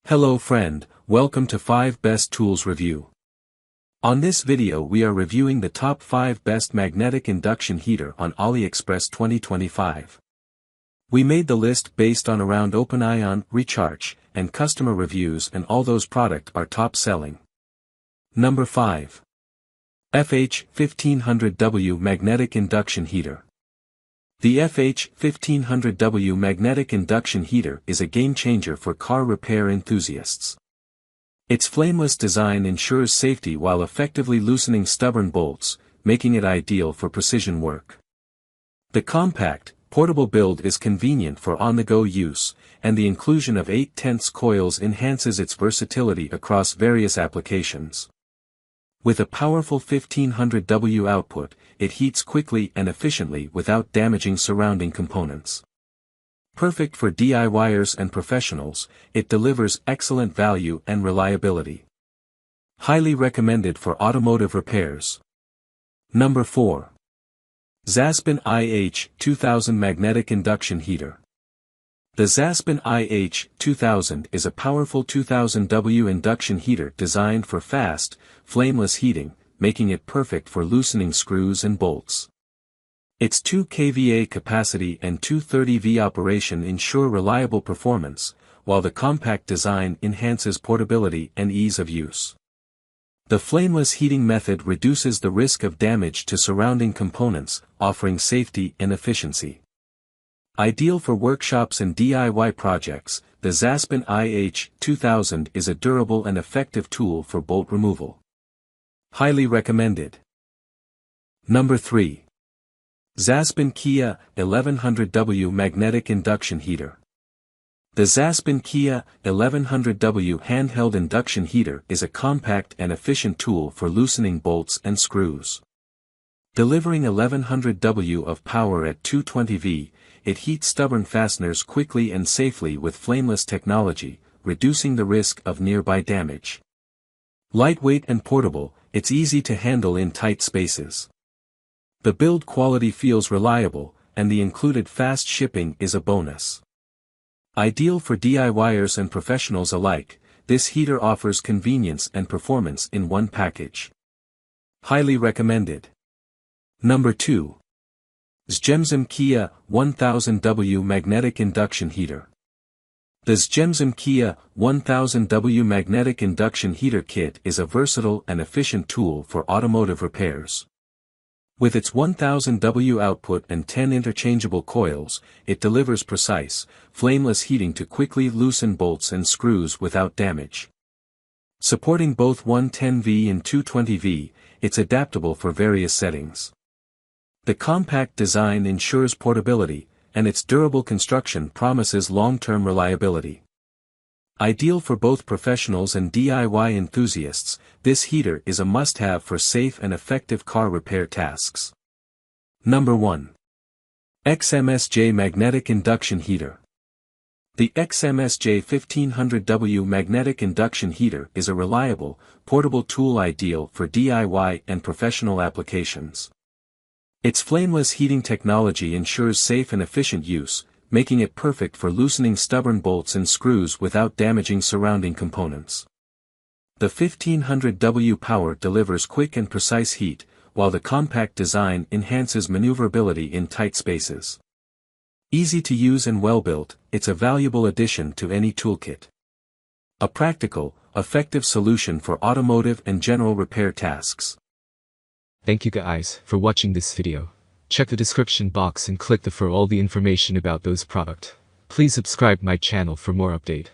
Hello friend, welcome to 5 Best Tools Review. On this video we are reviewing the top 5 best magnetic induction heater on AliExpress 2025. We made the list based on around OpenIon, Recharge, and customer reviews, and all those products are top selling. Number 5. FH1500W Magnetic Induction Heater. The FH1500W Magnetic Induction Heater is a game-changer for car repair enthusiasts. Its flameless design ensures safety while effectively loosening stubborn bolts, making it ideal for precision work. The compact, portable build is convenient for on-the-go use, and the inclusion of 8/10 coils enhances its versatility across various applications. With a powerful 1500W output, it heats quickly and efficiently without damaging surrounding components. Perfect for DIYers and professionals, it delivers excellent value and reliability. Highly recommended for automotive repairs. Number 4. ZASBIN IH2000 Magnetic Induction Heater. The ZASBIN IH2000 is a powerful 2000W induction heater designed for fast, flameless heating, making it perfect for loosening screws and bolts. Its 2 kVA capacity and 230V operation ensure reliable performance, while the compact design enhances portability and ease of use. The flameless heating method reduces the risk of damage to surrounding components, offering safety and efficiency. Ideal for workshops and DIY projects, the ZASBIN IH2000 is a durable and effective tool for bolt removal. Highly recommended. Number 3. ZASBIN Kia 1100W Magnetic Induction Heater. The ZASBIN Kia 1100W handheld induction heater is a compact and efficient tool for loosening bolts and screws. Delivering 1100W of power at 220V, it heats stubborn fasteners quickly and safely with flameless technology, reducing the risk of nearby damage. Lightweight and portable, it's easy to handle in tight spaces. The build quality feels reliable, and the included fast shipping is a bonus. Ideal for DIYers and professionals alike, this heater offers convenience and performance in one package. Highly recommended. Number 2. ZJMZYM Kia 1000W Magnetic Induction Heater. The ZJMZYM Kia 1000W Magnetic Induction Heater Kit is a versatile and efficient tool for automotive repairs. With its 1000W output and 10 interchangeable coils, it delivers precise, flameless heating to quickly loosen bolts and screws without damage. Supporting both 110V and 220V, it's adaptable for various settings. The compact design ensures portability, and its durable construction promises long-term reliability. Ideal for both professionals and DIY enthusiasts, this heater is a must-have for safe and effective car repair tasks. Number 1. XMSJ Magnetic Induction Heater. The XMSJ 1500W Magnetic Induction Heater is a reliable, portable tool ideal for DIY and professional applications. Its flameless heating technology ensures safe and efficient use, making it perfect for loosening stubborn bolts and screws without damaging surrounding components. The 1500W power delivers quick and precise heat, while the compact design enhances maneuverability in tight spaces. Easy to use and well-built, it's a valuable addition to any toolkit. A practical, effective solution for automotive and general repair tasks. Thank you guys for watching this video. Check the description box and click for all the information about those products. Please subscribe my channel for more update.